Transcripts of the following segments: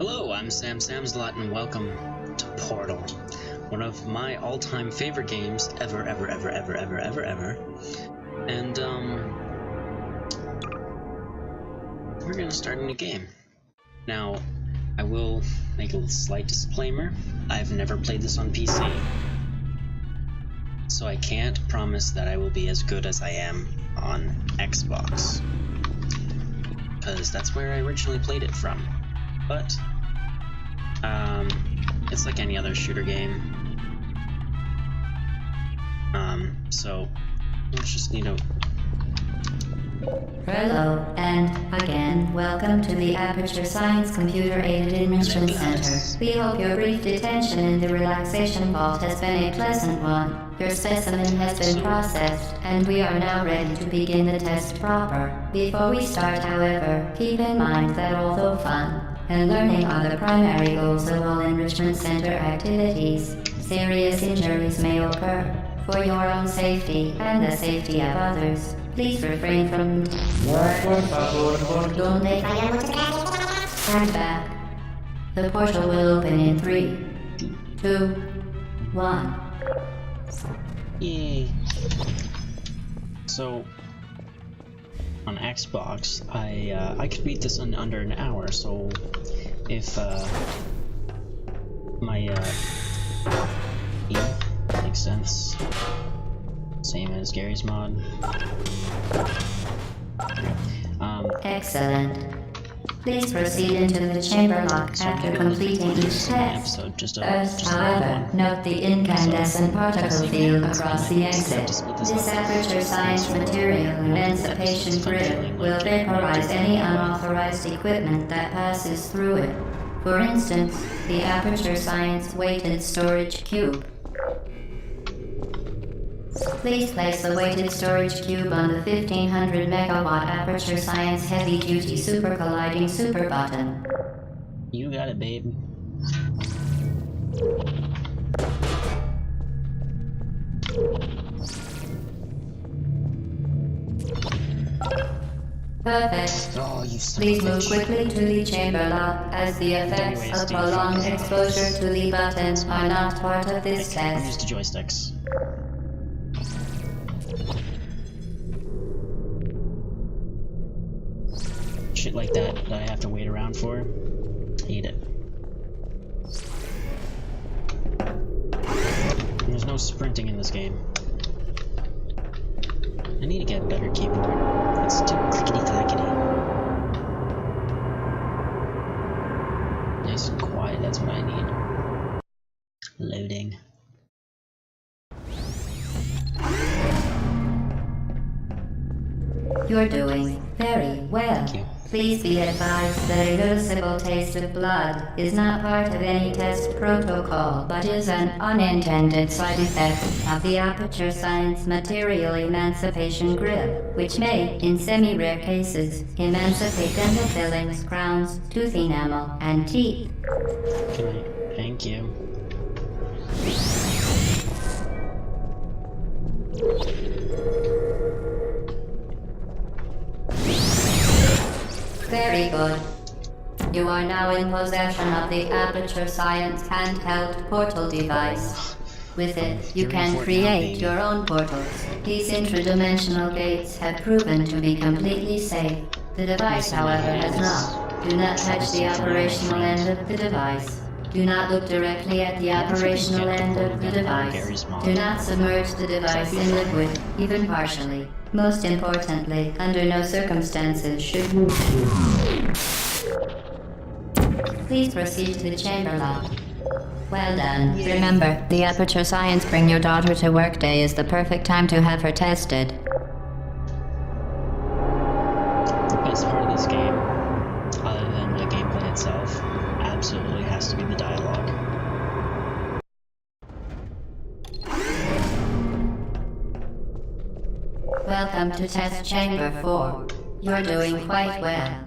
Hello, I'm Sam Samslot, and welcome to Portal, one of my all-time favorite games ever. And we're gonna start a new game. Now, I will make a slight disclaimer. I've never played this on PC, so I can't promise that I will be as good as I am on Xbox, because that's where I originally played it from. But it's like any other shooter game. So let's just need a... Hello, and again, welcome to the Aperture Science Computer-Aided Enrichment Center. We hope your brief detention in the relaxation vault has been a pleasant one. Your specimen has been processed, and we are now ready to begin the test proper. Before we start, however, keep in mind that although fun and learning are the primary goals of all Enrichment Center activities, serious injuries may occur. For your own safety and the safety of others, please refrain from... Stand back. The portal will open in 3, 2, 1. Yay. So, on Xbox, I could beat this in under an hour, so if my makes sense. Same as Gary's mod. Excellent. Please proceed into the chamber lock after completing each test. First, however, note the incandescent particle field across the exit. This aperture science material emancipation grid will vaporize any unauthorized equipment that passes through it. For instance, the aperture science weighted storage cube. Please place the weighted storage cube on the 1500 megawatt Aperture Science Heavy Duty Super Colliding Super Button. You got it, babe. Perfect. Oh, you son Please of a move bitch. quickly to the chamber lock, as the effects of prolonged exposure to the button are not part of this Use test. the joysticks. Shit like that I have to wait around for. Hate it. And there's no sprinting in this game. I need to get a better keyboard. It's too clickety clackety. Nice and quiet, that's what I need. Loading. You're doing very well. Thank you. Please be advised that a noticeable taste of blood is not part of any test protocol, but is an unintended side effect of the Aperture Science Material Emancipation Grip, which may, in semi-rare cases, emancipate dental fillings, crowns, tooth enamel, and teeth. Can I? Thank you. Very good. You are now in possession of the Aperture Science handheld portal device. With it, you can create your own portals. These intradimensional gates have proven to be completely safe. The device, however, has not. Do not touch the operational end of the device. Do not look directly at the operational end of the device. Do not submerge the device in liquid, even partially. Most importantly, under no circumstances should you... Please proceed to the chamber lock. Well done. Remember, the Aperture Science Bring Your Daughter to Work Day is the perfect time to have her tested. The best part of this game, other than the gameplay itself, absolutely has to be the dialogue. Welcome to Test Chamber 4. You're doing quite well.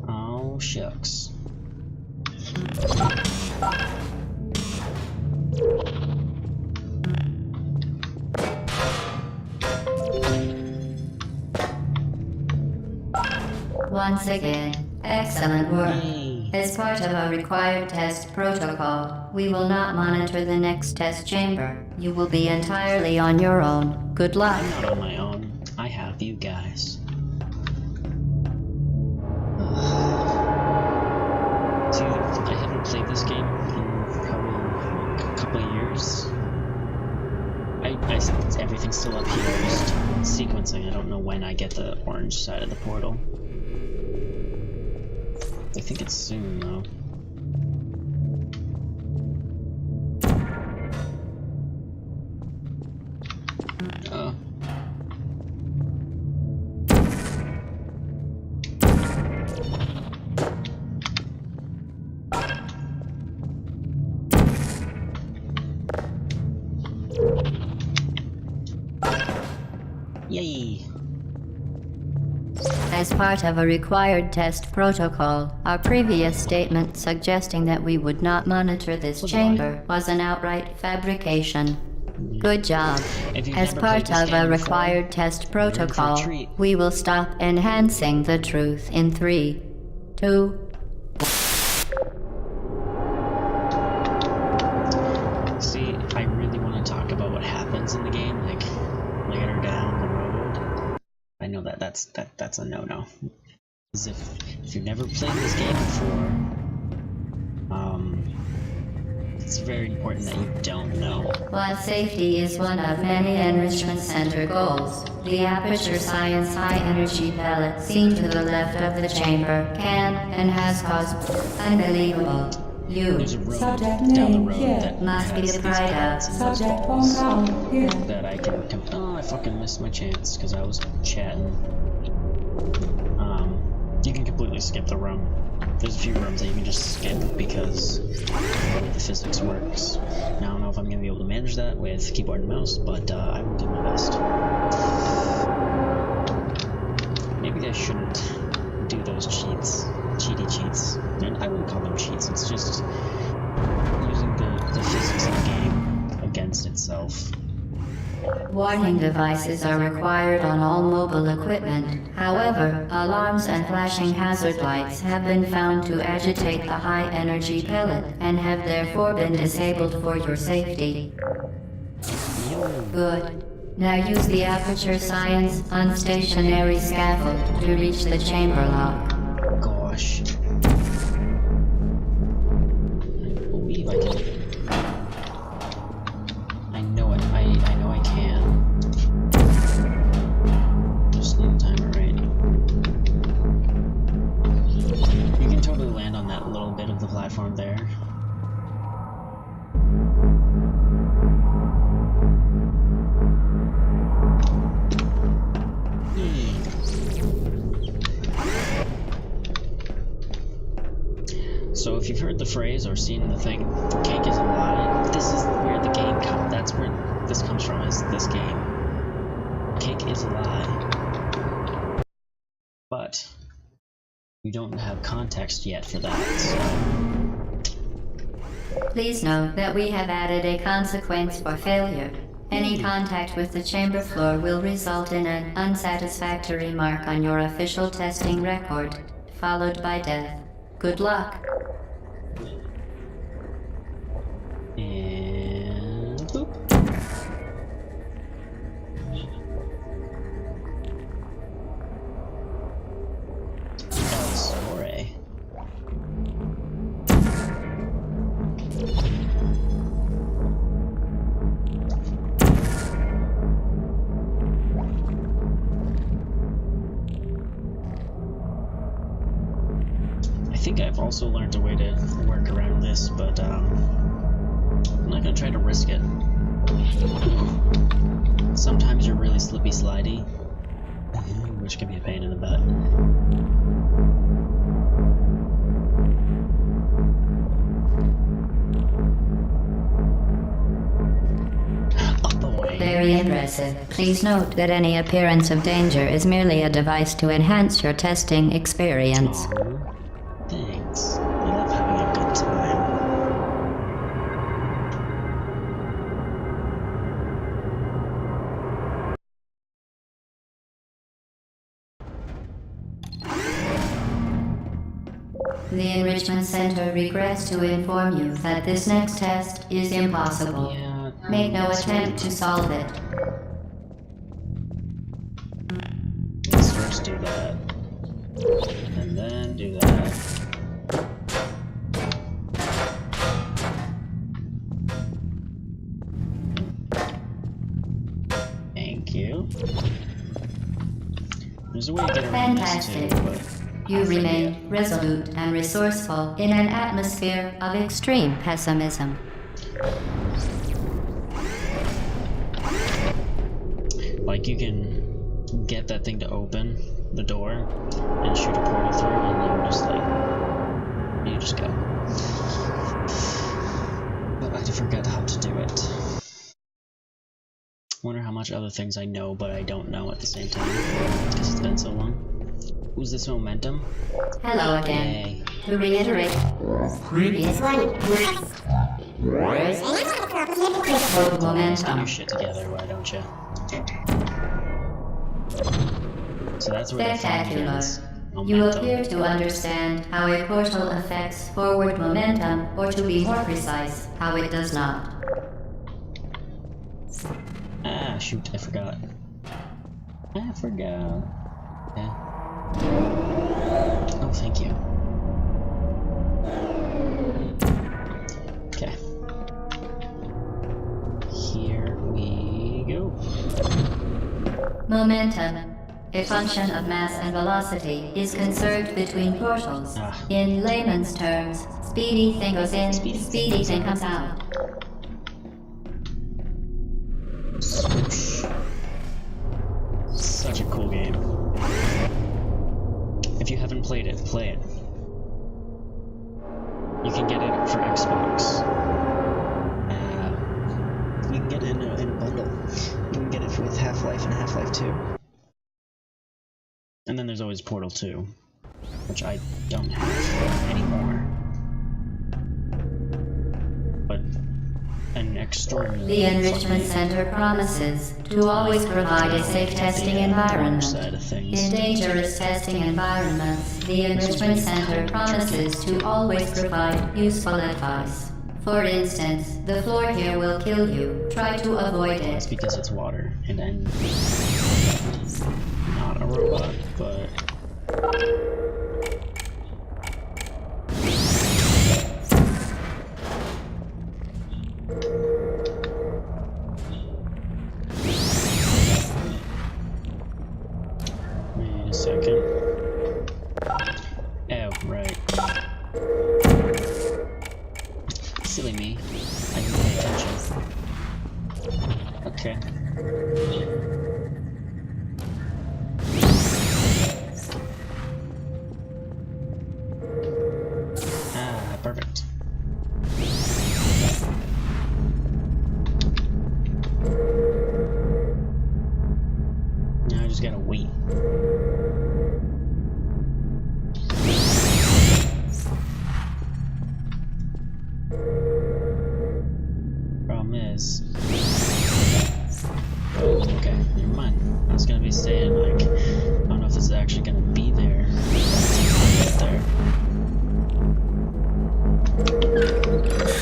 Oh, shucks. Once again, excellent work. Yay. As part of our required test protocol, we will not monitor the next test chamber. You will be entirely on your own. Good luck. I'm not on my own. I have you guys. See, I haven't played this game in probably a couple of years. Everything's still up here, just sequencing. I don't know when I get the orange side of the portal. I think it's soon, though. Oh. Yay! As part of a required test protocol, our previous statement suggesting that we would not monitor this chamber was an outright fabrication. Good job. If you've As never part played this of game a before, required test you're in for a protocol, treat. we will stop enhancing the truth in 3, 2, See, I really want to talk about what happens in the game, like later down the road. I know that's a no-no. Because if you've never played this game before, it's very important that you don't know. While safety is one of many Enrichment Center goals, the Aperture Science High Energy Pellet seen to the left of the chamber can and has caused unbelievable. You There's a road Subject down the name road here. that Must be has the these pride pellets of and those Subject balls phone call here. that I can oh, I fucking missed my chance because I was chatting. You can completely skip the room. There's a few rooms that you can just skip because of the way the physics works. Now, I don't know if I'm going to be able to manage that with keyboard and mouse, but I will do my best. Maybe I shouldn't do those cheaty cheats. And I wouldn't call them cheats, it's just using the physics of the game against itself. Warning devices are required on all mobile equipment. However, alarms and flashing hazard lights have been found to agitate the high-energy pellet and have therefore been disabled for your safety. Good. Now use the Aperture Science unstationary scaffold to reach the chamber lock. Gosh. I believe I can. I know it. I know I can. Just need to time it right. You can totally land on that little bit of the platform there. So if you've heard the phrase or seen the thing, cake is a lie, this is where the game comes. That's where this comes from, is this game. Cake is a lie. But you don't have context yet for that, so Please note that we have added a consequence for failure. Any contact with the chamber floor will result in an unsatisfactory mark on your official testing record, followed by death. Good luck. And boop. Sorry. I think I've also learned a way to work around this, but I'm not gonna try to risk it. Sometimes you're really slippy slidey, which can be a pain in the butt. Oh boy. Very impressive. Please note that any appearance of danger is merely a device to enhance your testing experience. Aw, thanks. I love having a good time. The Enrichment Center regrets to inform you that this next test is impossible. Yeah. Make no attempt to solve it. Let's first do that. And then do that. Thank you. There's a way to get around this too, Fantastic. but You remain resolute and resourceful in an atmosphere of extreme pessimism. like you can get that thing to open the door and shoot a portal through, and then just like you just go. But I forgot how to do it. Wonder how much other things I know but I don't know at the same time because it's been so long. Was this momentum? Hello again. Yay. To reiterate, previous one. Get Momentum. your shit together, why don't you? So that's where the fun Spectacular. begins. You Momentum. appear to understand how a portal affects forward momentum, or to be more precise, how it does not. Ah, shoot, I forgot. I forgot. Okay. Oh, thank you. Okay. Here we go. Momentum, a function of mass and velocity, is conserved between portals. Ah. In layman's terms, speedy thing goes in, Speedy speedy thing comes out. Swoosh. Such a cool game. If you haven't played it, play it. You can get it for Xbox. You can get it in a bundle. You can get it with Half-Life and Half-Life 2. And then there's always Portal 2, which I don't have anymore. But an extraordinary The Enrichment Center promises to always provide a safe testing environment. side of things. In dangerous testing environments, the Enrichment Center promises to always provide useful advice. For instance, the floor here will kill you. Try to avoid That's it. because it's water, and I'm not a robot, but wait a second. Oh, right. Silly me. I didn't pay attention. Okay. Ah, perfect. Now I just gotta wait. Problem is... Oh, okay, never mind. I was gonna be saying, like, I don't know if this is actually gonna be there. Get there.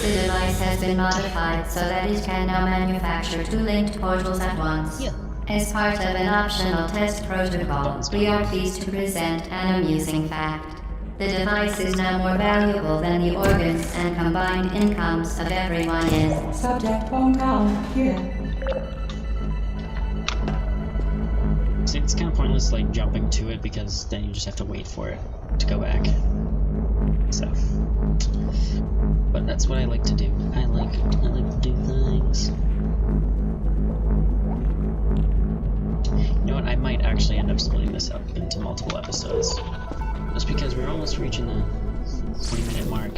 The device has been modified so that it can now manufacture two linked portals at once. Yeah. As part of an optional test protocol, we are pleased to present an amusing fact. The device is now more valuable than the organs and combined incomes of everyone in. Subject phone call here. See, it's kind of pointless, like, jumping to it, because then you just have to wait for it to go back. So. But that's what I like to do. I like to do things. You know what, I might actually end up splitting this up into multiple episodes. Just because we're almost reaching the 20-minute mark.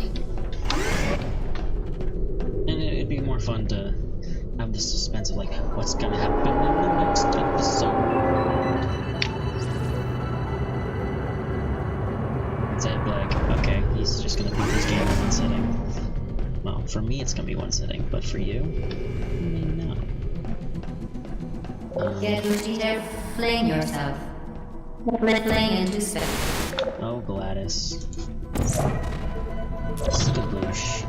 And it'd be more fun to have the suspense of, like, what's gonna happen in the next episode. Instead of like, okay, he's just gonna beat this game in one sitting. Well, for me it's gonna be one sitting, but for you, maybe not. Get your feet there, fling yourself. Rippling into space. Oh, Gladys. Skadoosh.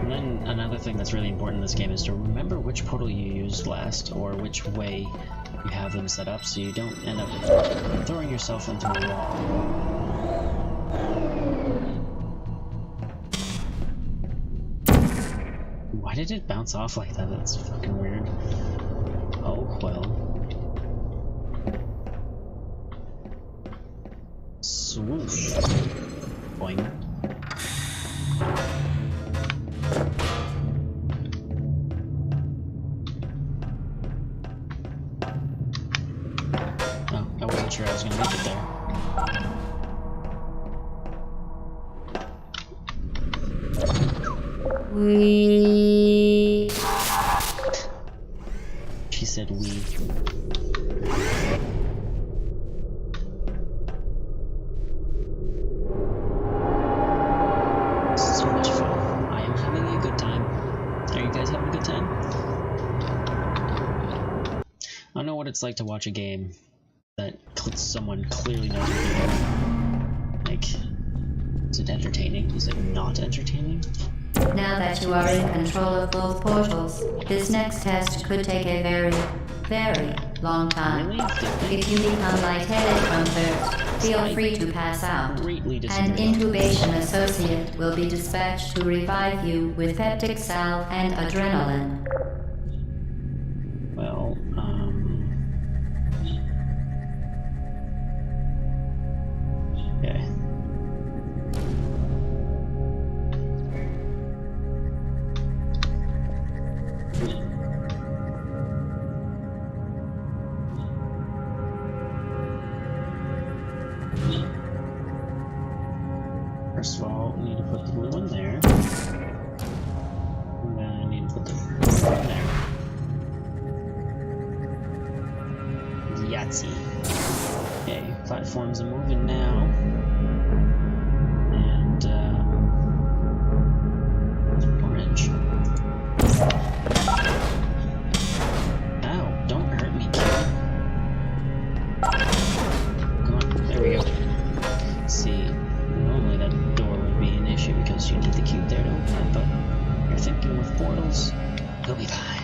And then another thing that's really important in this game is to remember which portal you used last, or which way you have them set up, so you don't end up throwing yourself into a wall. Why did it bounce off like that? That's fucking weird. Oh, well. Swoosh. Boing. Oh, I wasn't sure I was gonna make it there. We. She said we. So much fun. I am having a good time. Are you guys having a good time? I don't know what it's like to watch a game that someone clearly knows what they're doing. Like, is it entertaining? Is it not entertaining? Now that you are in control of both portals, this next test could take a very, very long time. Really? If you become lightheaded from thirst, feel free to pass out. Greatly An disagree. intubation associate will be dispatched to revive you with peptic salve and adrenaline. Well, okay. First of all, we need to put the blue one there. And then I need to put the blue one there. Yahtzee. Okay, platforms are moving now. And, orange. Ow, don't hurt me, kid. Come on, there we go. See, normally that door would be an issue because you need the cube there to open it, but you're thinking with portals, you'll be fine.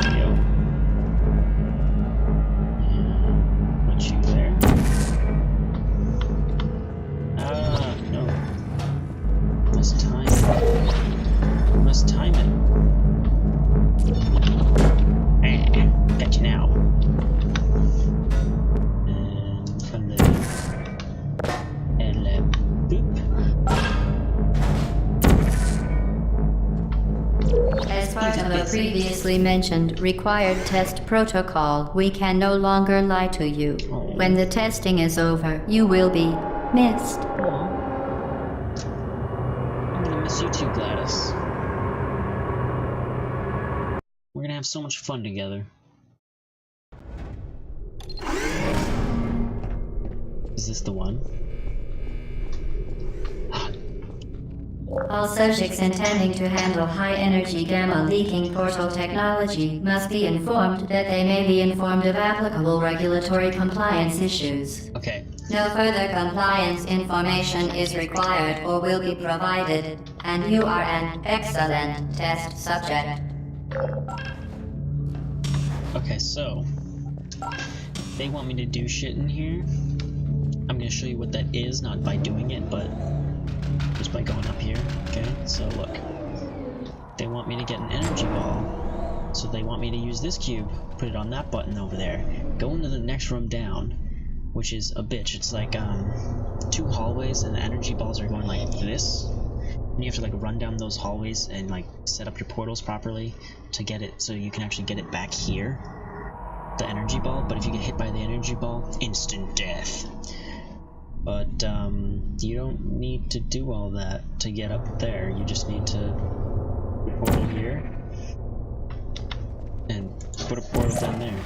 There you go. And put you there. Ah, no. Must time it. Must time it. Got you now. And from the boop. As part of a previously mentioned required test protocol, we can no longer lie to you. When the testing is over, you will be missed. Aw. I'm gonna miss you too, Gladys. We're gonna have so much fun together. Is this the one? All subjects intending to handle high-energy gamma-leaking portal technology must be informed that they may be informed of applicable regulatory compliance issues. Okay. No further compliance information is required or will be provided, and you are an excellent test subject. Okay, so they want me to do shit in here. I'm gonna show you what that is, not by doing it, but just by going up here. Okay, so look. They want me to get an energy ball. So they want me to use this cube, put it on that button over there, go into the next room down, which is a bitch. It's like 2 hallways and the energy balls are going like this. And you have to like run down those hallways and like set up your portals properly to get it so you can actually get it back here. The energy ball, but if you get hit by the energy ball, instant death. But you don't need to do all that to get up there. You just need to portal here and put a portal down there.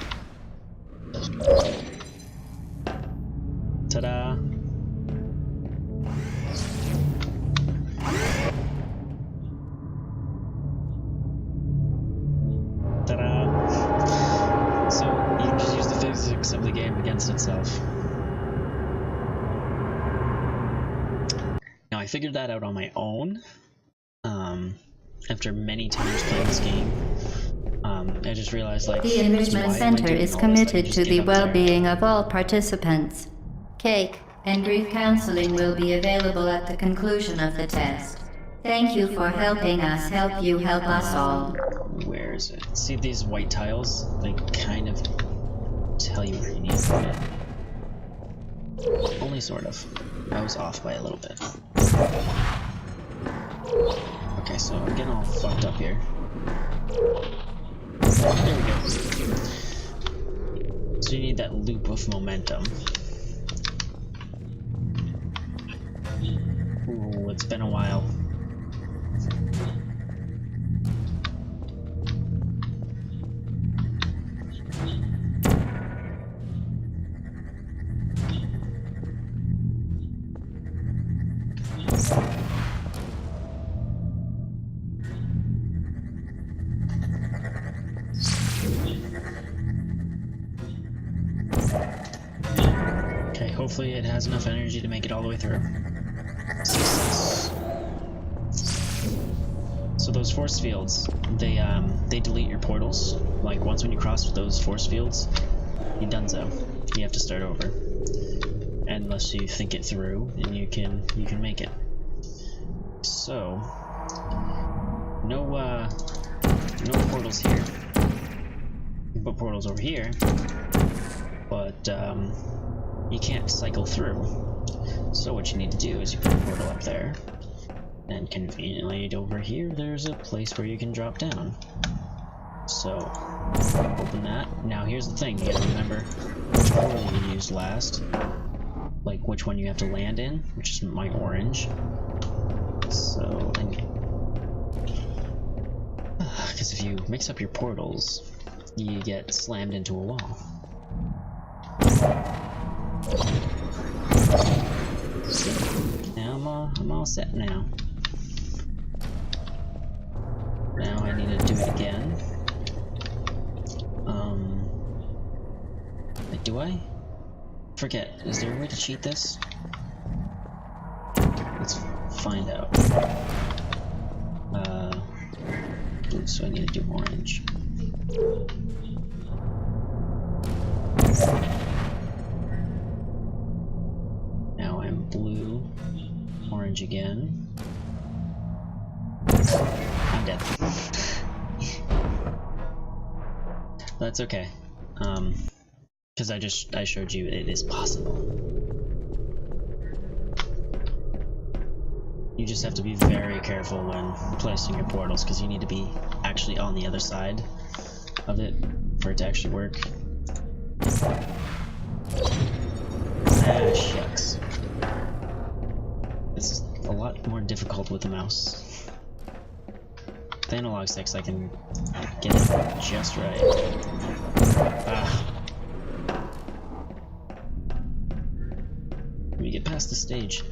Ta-da! Ta-da! So you can just use the physics of the game against itself. Now I figured that out on my own. After many times playing this game, I just realized, like, The Enrichment Center is committed to the well-being of all participants. Cake and grief counseling will be available at the conclusion of the test. Thank you for helping us help you help us all. Where is it? See these white tiles? They kind of tell you where you need to put it. Only sort of. I was off by a little bit. Okay, so I'm getting all fucked up here. There we go. So you need that loop of momentum. Ooh, it's been a while. Okay, hopefully it has enough energy to make it all the way through. Success. So those force fields, they delete your portals. Like once when you cross those force fields, you're donezo. You have to start over. Unless you think it through and you can make it. So no portals here. You put portals over here, but you can't cycle through. So what you need to do is you put a portal up there, and conveniently over here there's a place where you can drop down. So open that. Now here's the thing, you gotta remember which portal you used last, like which one you have to land in, which is my orange. So, because if you mix up your portals, you get slammed into a wall. Now I'm all set now. Now I need to do it again. Like, do I? Forget. Is there a way to cheat this? Let's find out. Blue, so I need to do orange. Now I'm blue, orange again. I'm dead. That's okay. Because I showed you it is possible. You just have to be very careful when placing your portals, because you need to be actually on the other side of it for it to actually work. Ah, shucks. It's a lot more difficult with the mouse. The analog sticks, I can get it just right. Ah. Let me get past the stage.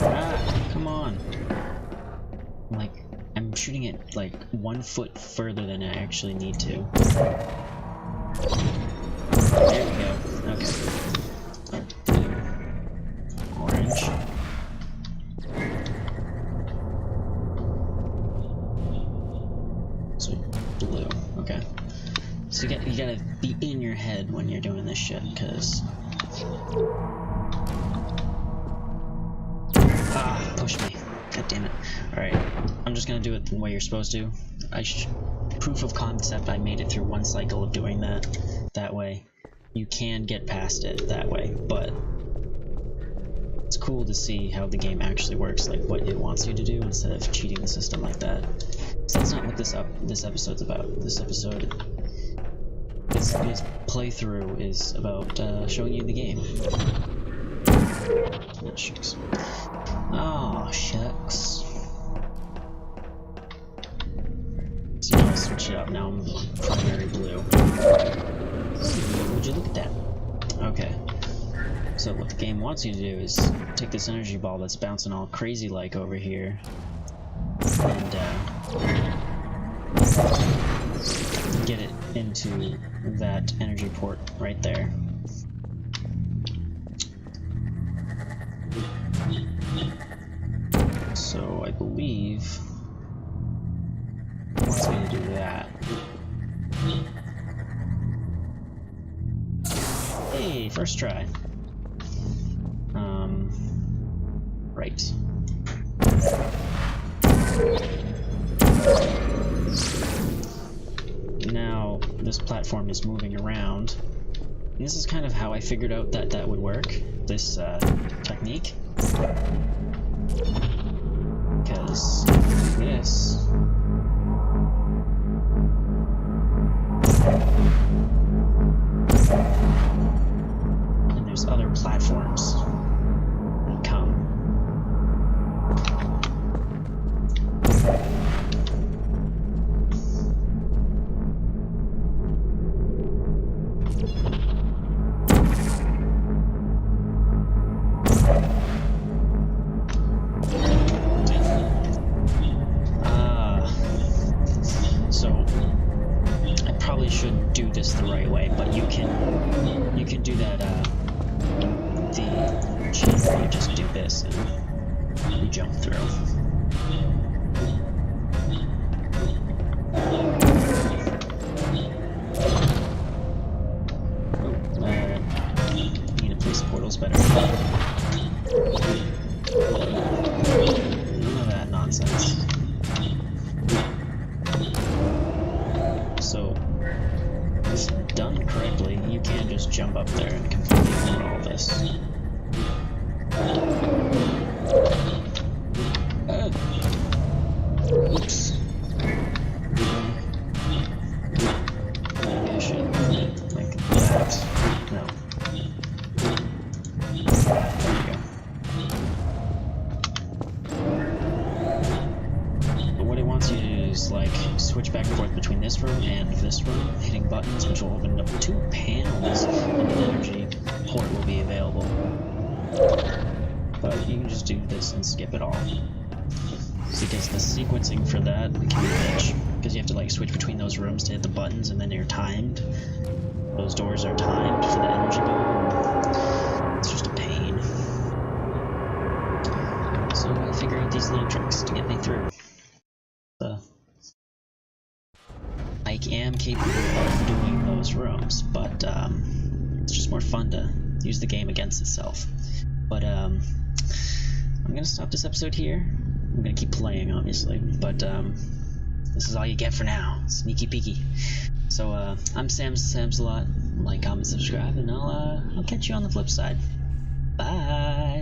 Ah, come on. I'm shooting it like 1 foot further than I actually need to. There we go. Okay. Blue. Orange. So blue. Okay. So you gotta be in your head when you're doing this shit, because push me. God damn it. Alright, I'm just gonna do it the way you're supposed to. Proof of concept, I made it through 1 cycle of doing that way. You can get past it that way, but it's cool to see how the game actually works, like what it wants you to do instead of cheating the system like that. So that's not what this episode's about. This episode, this playthrough is about showing you the game. Oh, shucks. Oh, shucks. So now I'll switch it up. Now I'm primary blue. Would you look at that? Okay. So what the game wants you to do is take this energy ball that's bouncing all crazy like over here, and to that energy port right there. So I believe it wants me to do that. Hey, first try. Right. Now this platform is moving around. And this is kind of how I figured out that that would work, this technique. Because this and there's other platforms that come. So I probably should do this the right way, but you can do that the chain where you just do this and you jump through. Need to place portals better. None of that nonsense. So, if done correctly, you can just jump up there and completely ignore all this. Oops. Maybe I should like that. No. There we go. But what it wants you to do is like switch back and forth between this room and this room, hitting buttons, which will open up 2 panels, and the energy port will be available. But you can just do this and skip it all. Because the sequencing for that can be a bitch. Because you have to like switch between those rooms to hit the buttons, and then you're timed. Those doors are timed for the energy ball. It's just a pain. So I figure out these little tricks to get me through. I am capable of doing those rooms, but it's just more fun to use the game against itself. But I'm gonna stop this episode here. I'm gonna keep playing, obviously, but this is all you get for now. Sneaky peeky. So I'm Samsalot. Like, comment, subscribe, and I'll catch you on the flip side. Bye.